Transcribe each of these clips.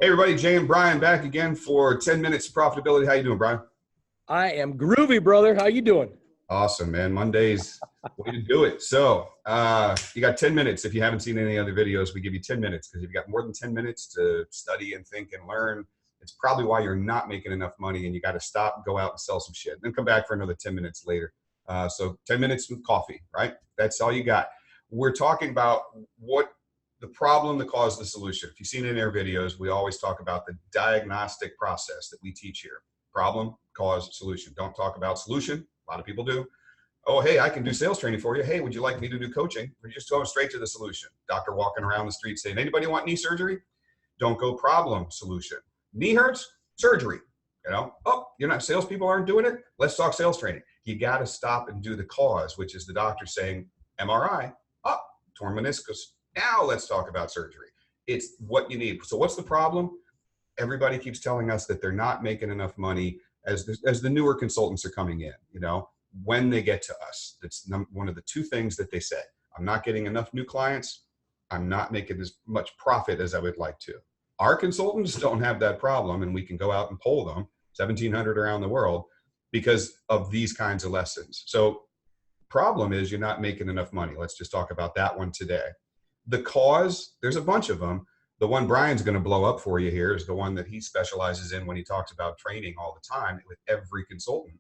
Hey everybody, Jay and Brian back again for 10 minutes of profitability. How you doing, Brian? I am groovy, brother. How you doing? Awesome, man. Monday's way to do it. So you got 10 minutes. If you haven't seen any other videos, we give you 10 minutes because if you've got more than 10 minutes to study and think and learn, it's probably why you're not making enough money and you got to stop, go out and sell some shit. Then come back for another 10 minutes later. So 10 minutes with coffee, right? That's all you got. We're talking about what the problem, the cause, the solution. If you've seen it in our videos, we always talk about the diagnostic process that we teach here. Problem, cause, solution. Don't talk about solution. A lot of people do. Oh, hey, I can do sales training for you. Hey, would you like me to do coaching? We're just going straight to the solution. Doctor walking around the street saying, anybody want knee surgery? Don't go problem, solution. Knee hurts? Surgery. You know, oh, you're not, salespeople aren't doing it? Let's talk sales training. You got to stop and do the cause, which is the doctor saying, MRI, oh, torn meniscus. Now let's talk about surgery. It's what you need. So what's the problem? Everybody keeps telling us that they're not making enough money as the newer consultants are coming in, you know, when they get to us. That's one of the two things that they say. I'm not getting enough new clients. I'm not making as much profit as I would like to. Our consultants don't have that problem, and we can go out and poll them, 1,700 around the world, because of these kinds of lessons. So problem is you're not making enough money. Let's just talk about that one today. The cause, there's a bunch of them. The one Brian's going to blow up for you here is the one that he specializes in when he talks about training all the time with every consultant.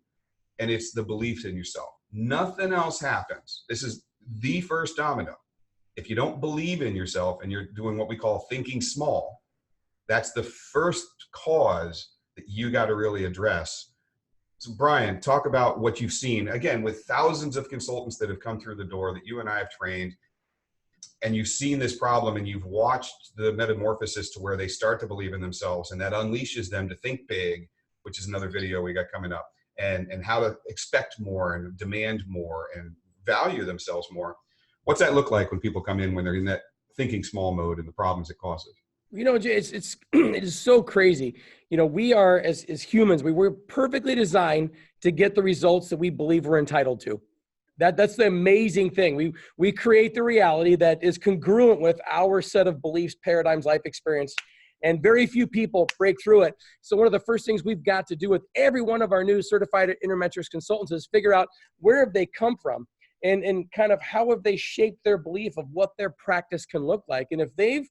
And it's the belief in yourself. Nothing else happens. This is the first domino. If you don't believe in yourself and you're doing what we call thinking small, that's the first cause that you got to really address. So Brian, talk about what you've seen, again, with thousands of consultants that have come through the door that you and I have trained. And you've seen this problem and you've watched the metamorphosis to where they start to believe in themselves, and that unleashes them to think big, which is another video we got coming up, and how to expect more and demand more and value themselves more. What's that look like when people come in when they're in that thinking small mode and the problems it causes? You know, Jay, it is so crazy. You know, we are as humans, we're perfectly designed to get the results that we believe we're entitled to. That's the amazing thing. We create the reality that is congruent with our set of beliefs, paradigms, life experience, and very few people break through it. So one of the first things we've got to do with every one of our new certified INNERMETRIX consultants is figure out where have they come from and kind of how have they shaped their belief of what their practice can look like. And if they've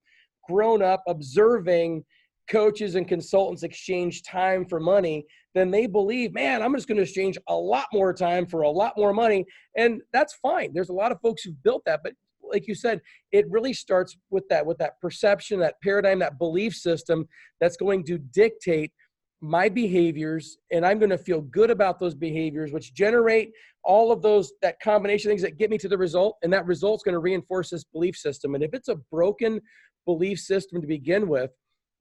grown up observing coaches and consultants exchange time for money, then they believe, man, I'm just going to exchange a lot more time for a lot more money. And that's fine. There's a lot of folks who've built that. But like you said, it really starts with that perception, that paradigm, that belief system that's going to dictate my behaviors. And I'm going to feel good about those behaviors, which generate all of that combination of things that get me to the result. And that result's going to reinforce this belief system. And if it's a broken belief system to begin with,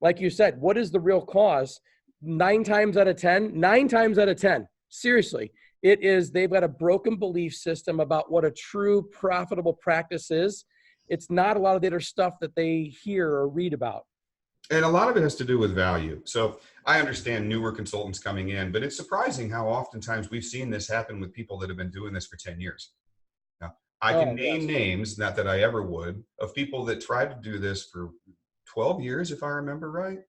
like you said, what is the real cause? 9 times out of 10, seriously, it is they've got a broken belief system about what a true profitable practice is. It's not a lot of the other stuff that they hear or read about. And a lot of it has to do with value. So I understand newer consultants coming in, but it's surprising how oftentimes we've seen this happen with people that have been doing this for 10 years. Now, I can name names, not that I ever would, of people that tried to do this for 12 years, if I remember right,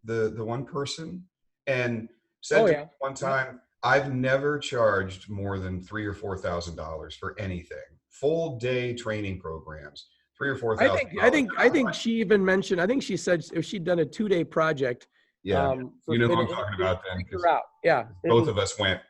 the one person, and said to me one time, I've never charged more than $3,000 or $4,000 for anything. Full day training programs, $3,000 or $4,000. I think she even mentioned. I think she said if she'd done a 2-day project. Yeah, you know what I'm talking about then. Yeah, both of us went,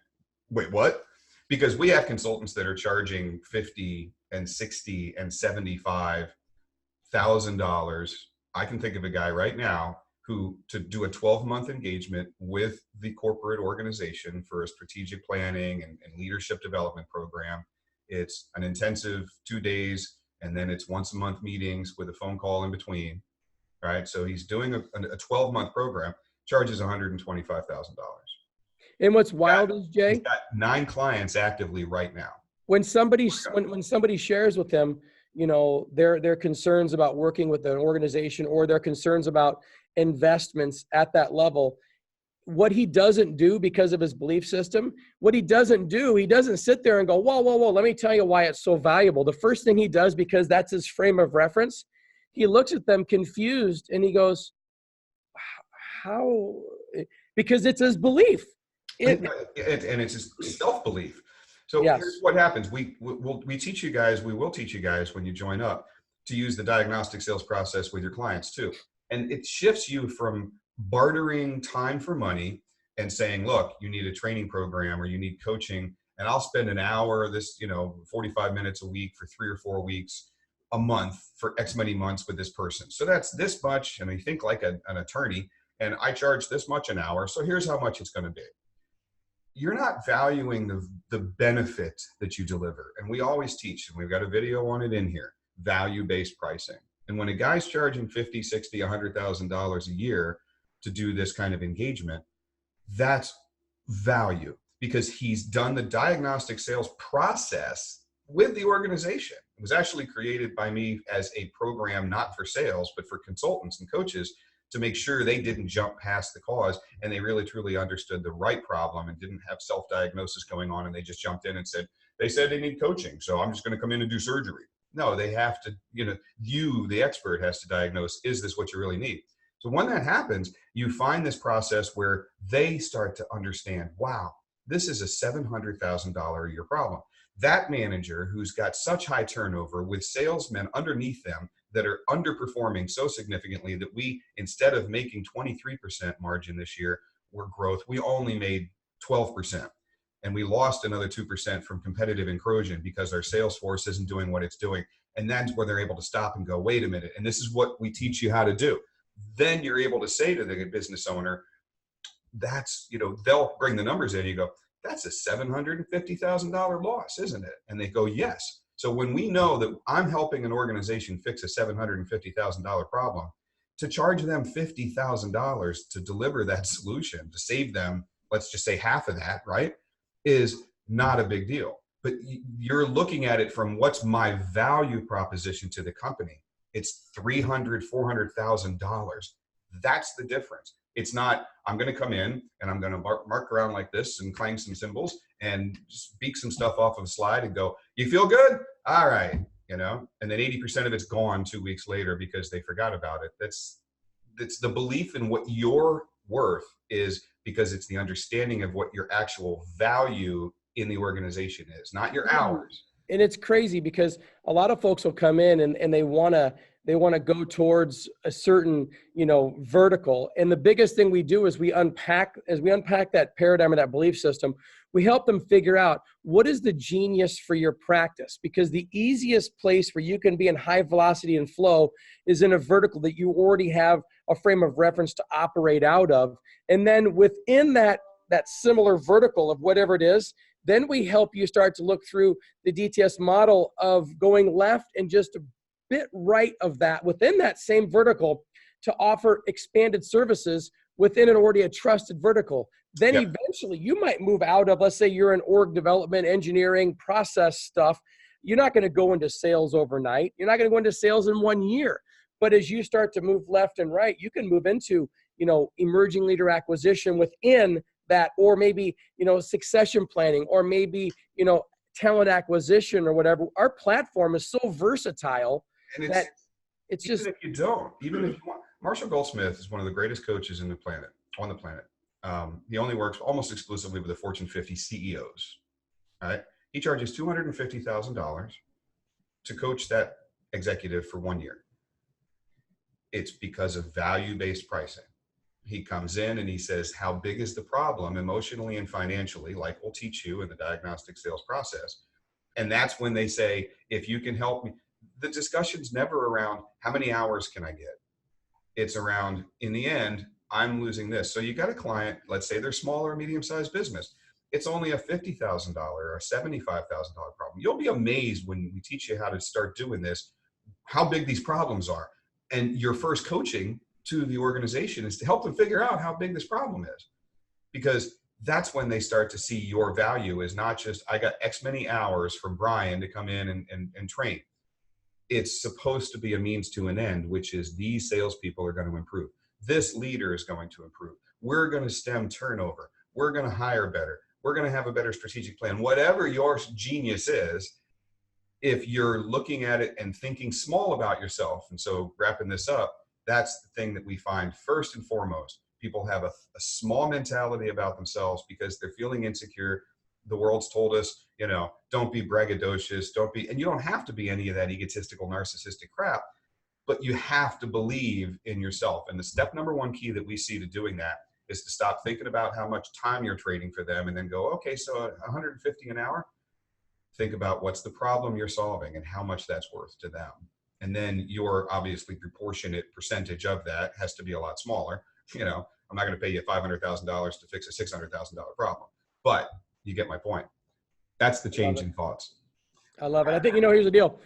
wait, what? Because we have consultants that are charging $50,000 and $60,000 and $75,000. I can think of a guy right now who, to do a 12-month engagement with the corporate organization for a strategic planning and leadership development program. It's an intensive 2 days, and then it's once a month meetings with a phone call in between, right? So he's doing a 12-month program, charges $125,000. And what's wild is, Jay, he's got 9 clients actively right now. When somebody shares with him, you know, their concerns about working with an organization or their concerns about investments at that level, what he doesn't do because of his belief system, he doesn't sit there and go, whoa, let me tell you why it's so valuable. The first thing he does, because that's his frame of reference, he looks at them confused and he goes, how, because it's his belief. And it's just self-belief. So Yes. here's what happens. We teach you guys, we will teach you guys when you join up to use the diagnostic sales process with your clients too. And it shifts you from bartering time for money and saying, look, you need a training program or you need coaching, and I'll spend an hour, 45 minutes a week for 3 or 4 weeks a month for X many months with this person. So that's this much. And you think like an attorney, and I charge this much an hour. So here's how much it's going to be. You're not valuing the benefit that you deliver. And we always teach, and we've got a video on it in here, value-based pricing. And when a guy's charging $50, $60, $100,000 a year to do this kind of engagement, that's value, because he's done the diagnostic sales process with the organization. It was actually created by me as a program, not for sales, but for consultants and coaches, to make sure they didn't jump past the cause and they really truly understood the right problem and didn't have self-diagnosis going on, and they just jumped in and said, they said they need coaching, so I'm just going to come in and do surgery. No, they have to, you, the expert, has to diagnose, is this what you really need? So when that happens, you find this process where they start to understand, wow, this is a $700,000 a year problem. That manager who's got such high turnover with salesmen underneath them that are underperforming so significantly that we, instead of making 23% margin this year, we only made 12%. And we lost another 2% from competitive encroachment because our sales force isn't doing what it's doing. And that's where they're able to stop and go, wait a minute. And this is what we teach you how to do. Then you're able to say to the business owner, that's, they'll bring the numbers in. You go, that's a $750,000 loss, isn't it? And they go, yes. So when we know that I'm helping an organization fix a $750,000 problem, to charge them $50,000 to deliver that solution, to save them, let's just say half of that, right, is not a big deal. But you're looking at it from, what's my value proposition to the company? It's $300,000, $400,000. That's the difference. It's not, I'm going to come in and I'm going to mark around like this and clang some cymbals and speak some stuff off of a slide and go, you feel good? All right. And then 80% of it's gone 2 weeks later because they forgot about it. That's the belief in what your worth is, because it's the understanding of what your actual value in the organization is, not your hours. And it's crazy because a lot of folks will come in and they want to go towards a certain, vertical. And the biggest thing we do is we unpack that paradigm or that belief system. We help them figure out what is the genius for your practice, because the easiest place where you can be in high velocity and flow is in a vertical that you already have a frame of reference to operate out of. And then within that similar vertical of whatever it is, then we help you start to look through the DTS model of going left and just a bit right of that within that same vertical to offer expanded services within an already a trusted vertical. Then eventually you might move out of, let's say you're in org development, engineering, process stuff. You're not going to go into sales overnight. You're not going to go into sales in 1 year. But as you start to move left and right, you can move into, emerging leader acquisition within that, or maybe, succession planning, or maybe, talent acquisition or whatever. Our platform is so versatile. And it's just, if you want, Marshall Goldsmith is one of the greatest coaches on the planet. He only works almost exclusively with the Fortune 50 CEOs. Right? He charges $250,000 to coach that executive for 1 year. It's because of value-based pricing. He comes in and he says, how big is the problem emotionally and financially, like we'll teach you in the diagnostic sales process. And that's when they say, if you can help me. The discussion's never around how many hours can I get? It's around, in the end, I'm losing this. So you got a client, let's say they're small or medium-sized business. It's only a $50,000 or $75,000 problem. You'll be amazed when we teach you how to start doing this, how big these problems are. And your first coaching to the organization is to help them figure out how big this problem is. Because that's when they start to see your value is not just, I got X many hours from Bryan to come in and train. It's supposed to be a means to an end, which is these salespeople are going to improve. This leader is going to improve. We're going to stem turnover. We're going to hire better. We're going to have a better strategic plan. Whatever your genius is, if you're looking at it and thinking small about yourself, and so wrapping this up, that's the thing that we find first and foremost. people have a small mentality about themselves because they're feeling insecure. The world's told us, you know, don't be braggadocious, don't be, and you don't have to be any of that egotistical, narcissistic crap, but you have to believe in yourself. And the step number one key that we see to doing that is to stop thinking about how much time you're trading for them and then go, okay, so 150 an hour, think about what's the problem you're solving and how much that's worth to them. And then your obviously proportionate percentage of that has to be a lot smaller. You know, I'm not going to pay you $500,000 to fix a $600,000 problem, but you get my point. That's the change in thoughts. I love it. I think, you know, here's the deal.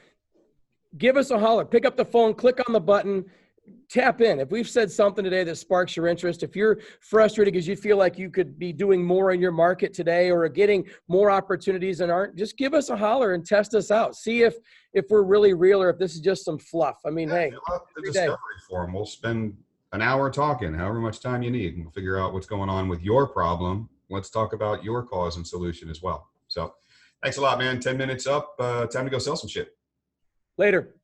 Give us a holler, pick up the phone, click on the button, tap in. If we've said something today that sparks your interest, if you're frustrated because you feel like you could be doing more in your market today or getting more opportunities and aren't, just give us a holler and test us out. See if we're really real or if this is just some fluff. I mean, hey, fill out the discovery form. We'll spend an hour talking, however much time you need, and we'll figure out what's going on with your problem. Let's talk about your cause and solution as well. So thanks a lot, man. 10 minutes up. Time to go sell some shit. Later.